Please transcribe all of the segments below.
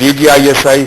DGISI,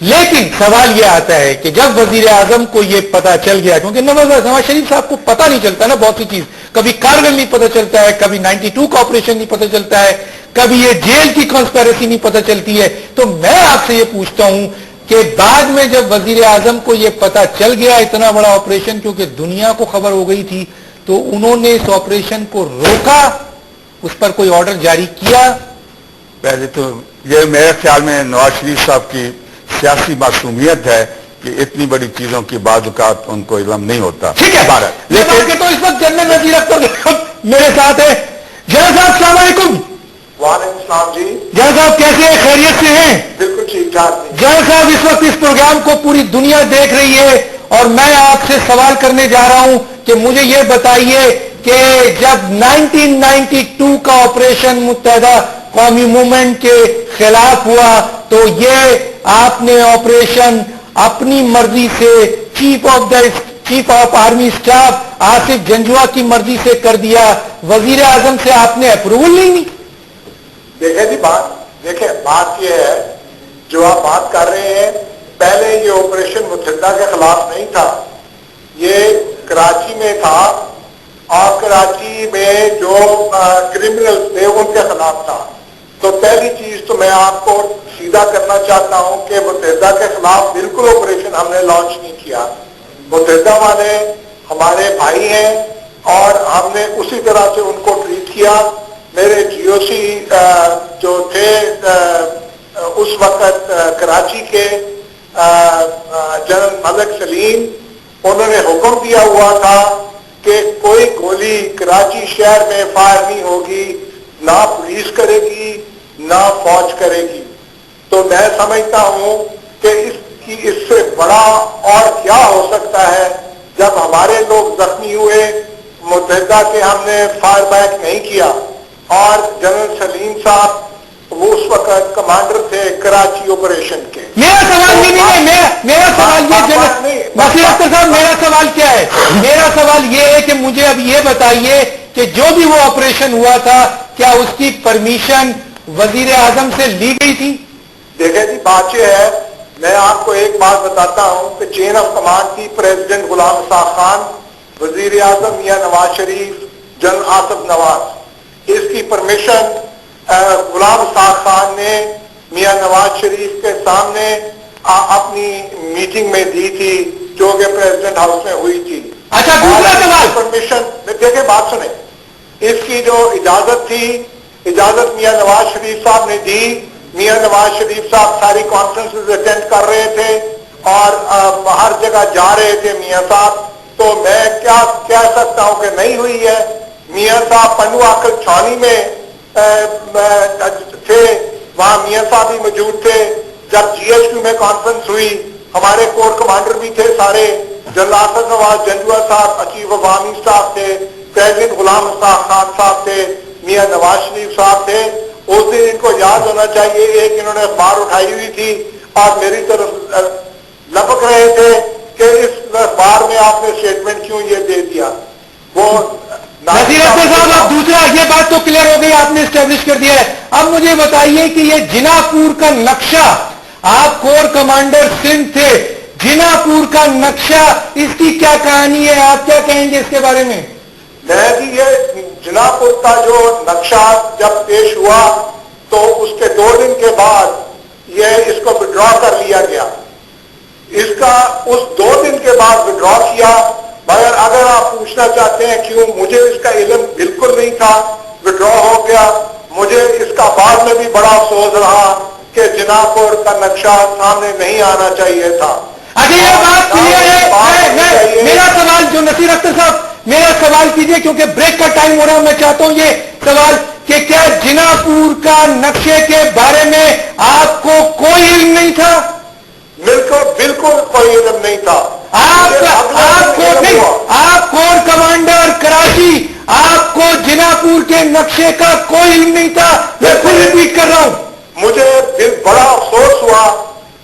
لیکن سوال یہ آتا ہے کہ جب وزیر اعظم کو یہ پتا چل گیا، کیونکہ نواز شریف صاحب کو پتا نہیں چلتا نا بہت سی چیز، کبھی کارگل نہیں پتا چلتا ہے، کبھی 92 کا آپریشن نہیں پتا چلتا ہے، کبھی یہ جیل کی کانسپیریسی نہیں پتا چلتی ہے، تو میں آپ سے یہ پوچھتا ہوں کہ بعد میں جب وزیر اعظم کو یہ پتا چل گیا اتنا بڑا آپریشن، کیونکہ دنیا کو خبر ہو گئی تھی، تو انہوں نے اس آپریشن کو روکا، اس پر کوئی آرڈر جاری کیا؟ پہلے تو یہ میرے خیال میں نواز شریف صاحب کی سیاسی معصومیت ہے کہ اتنی بڑی چیزوں کی بعض اوقات ان کو علم نہیں ہوتا. ٹھیک ہے بھارت لیکن تو اس وقت جنرل نذیر اختر میرے ساتھ ہے. جنرل صاحب السلام علیکم. وعلیکم السلام جی. جنرل صاحب کیسے ہیں؟ خیریت سے ہیں؟ بالکل ٹھیک ٹھاک. جنرل صاحب اس وقت اس پروگرام کو پوری دنیا دیکھ رہی ہے اور میں آپ سے سوال کرنے جا رہا ہوں کہ مجھے یہ بتائیے کہ جب 1992 کا آپریشن متحدہ قومی موومنٹ کے خلاف ہوا تو یہ آپ نے آپریشن اپنی مرضی سے chief of army staff Asif Janjua کی مرضی سے کر دیا، وزیر اعظم سے آپ نے اپروول نہیں دی؟ دیکھیں بات یہ ہے جو آپ بات کر رہے ہیں، پہلے یہ آپریشن متحدہ کے خلاف نہیں تھا، یہ کراچی میں تھا اور کراچی میں جو کرمنل تھے ان کے خلاف تھا. تو پہلی چیز تو میں آپ کو سیدھا کرنا چاہتا ہوں کہ متحدہ کے خلاف بالکل آپریشن ہم نے لانچ نہیں کیا. متحدہ والے ہمارے بھائی ہیں اور ہم نے اسی طرح سے ان کو ٹریٹ کیا. میرے جی او سی جو تھے اس وقت کراچی کے جنرل ملک سلیم، انہوں نے حکم دیا ہوا تھا کہ کوئی گولی کراچی شہر میں فائر نہیں ہوگی، نہ پولیس کرے گی نہ فوج کرے گی. تو میں سمجھتا ہوں کہ اس سے بڑا اور کیا ہو سکتا ہے. جب ہمارے لوگ زخمی ہوئے، متحدہ کے ہم نے فائر بیک نہیں کیا، اور جنرل سلیم صاحب وہ اس وقت کمانڈر تھے کراچی آپریشن کے. میرا سوال میرا سوال یہ وزیر اختر صاحب، میرا سوال کیا ہے؟ میرا سوال یہ ہے کہ مجھے اب یہ بتائیے کہ جو بھی وہ آپریشن ہوا تھا کیا اس کی پرمیشن وزیر اعظم سے لی گئی تھی؟ دیکھیں جی بات یہ ہے، میں آپ کو ایک بات بتاتا ہوں کہ چین آف کمانڈ تھی پریزیڈنٹ غلام اسحاق خان، وزیر اعظم میاں نواز شریف، جنرل آصف نواز. اس کی پرمیشن غلام اسحاق خان نے میاں نواز شریف کے سامنے اپنی میٹنگ میں دی تھی جو کہ پریزیڈنٹ ہاؤس میں ہوئی تھی. اچھا دوسرا سوال، پرمیشن دیکھیں بات سنیں، اس کی جو اجازت تھی، اجازت میاں نواز شریف صاحب نے دی. میاں نواز شریف صاحب ساری کانفرنسز اٹینڈ کر رہے تھے اور ہر جگہ جا رہے تھے میاں صاحب. تو میں کیا کہہ سکتا ہوں کہ نہیں ہوئی ہے. میاں صاحب پنو آکل چھانی میں تھے، وہاں میاں صاحب بھی موجود تھے. جب جی ایچ کیو میں کانفرنس ہوئی ہمارے کور کمانڈر بھی تھے سارے، جنرل آصف نواز جنجوعہ صاحب چیف آف آرمی اسٹاف تھے، پریزیڈنٹ غلام اسحاق خان صاحب تھے، میاں نواز شریف صاحب تھے. اس دن ان کو یاد ہونا چاہیے، ایک انہوں نے اخبار اٹھائی ہوئی تھی اور میری طرف لپک رہے تھے کہ اس اخبار میں آپ نے اسٹیٹمنٹ کیوں یہ دے دیا. وہ وزیر اعظم صاحب اب دوسرا یہ بات تو کلیئر ہو گئی، آپ نے اسٹیبلش کر دیا ہے. اب مجھے بتائیے کہ یہ جنا پور کا نقشہ، آپ کور کمانڈر سندھ تھے، جنا پور کا نقشہ اس کی کیا کہانی ہے؟ آپ کیا کہیں گے اس کے بارے میں؟ میں جی یہ جنا پور کا جو نقشہ جب پیش ہوا تو اس کے 2 دن کے بعد یہ اس کو وڈرا کر لیا گیا. اس کا اس 2 دن کے بعد وڈرا کیا. مگر اگر آپ پوچھنا چاہتے ہیں کیوں، مجھے اس کا علم بالکل نہیں تھا، وڈرا ہو گیا. مجھے اس کا بعد میں بھی بڑا افسوس رہا کہ جنا پور کا نقشہ سامنے نہیں آنا چاہیے تھا. اچھا یہ بات کلیئر ہے. میرا سوال جو نصیر اختر صاحب میرا سوال کیجئے کیونکہ بریک کا ٹائم ہو رہا ہے. میں چاہتا ہوں یہ سوال کہ کیا جنا پور کا نقشے کے بارے میں آپ کو کوئی علم نہیں تھا؟ بالکل کوئی علم نہیں تھا. آپ کور کمانڈر کراچی، آپ کو جنا پور کے نقشے کا کوئی علم نہیں تھا؟ میں پھر ریپیٹ کر رہا ہوں، مجھے بڑا افسوس ہوا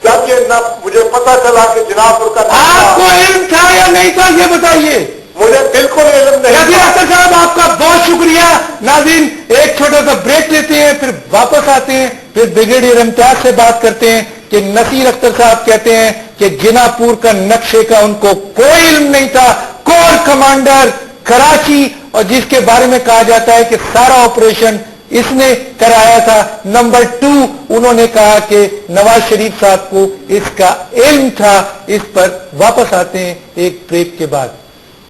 جب یہ مجھے پتا چلا کہ جنا پور کا آپ کو علم تھا یا نہیں تھا یہ بتائیے. مجھے بالکل علم نہیں. نذیر اختر صاحب آپ کا بہت شکریہ. ناظرین ایک چھوٹا سا بریک لیتے ہیں پھر واپس آتے ہیں, پھر بریگیڈیئر امتیاز سے بات کرتے ہیں کہ نصیر اختر صاحب کہتے ہیں کہ جنا پور کا نقشے کا ان کو کوئی علم نہیں تھا, کور کمانڈر کراچی, اور جس کے بارے میں کہا جاتا ہے کہ سارا آپریشن اس نے کرایا تھا. نمبر 2, انہوں نے کہا کہ نواز شریف صاحب کو اس کا علم تھا. اس پر واپس آتے ہیں ایک بریک کے بعد.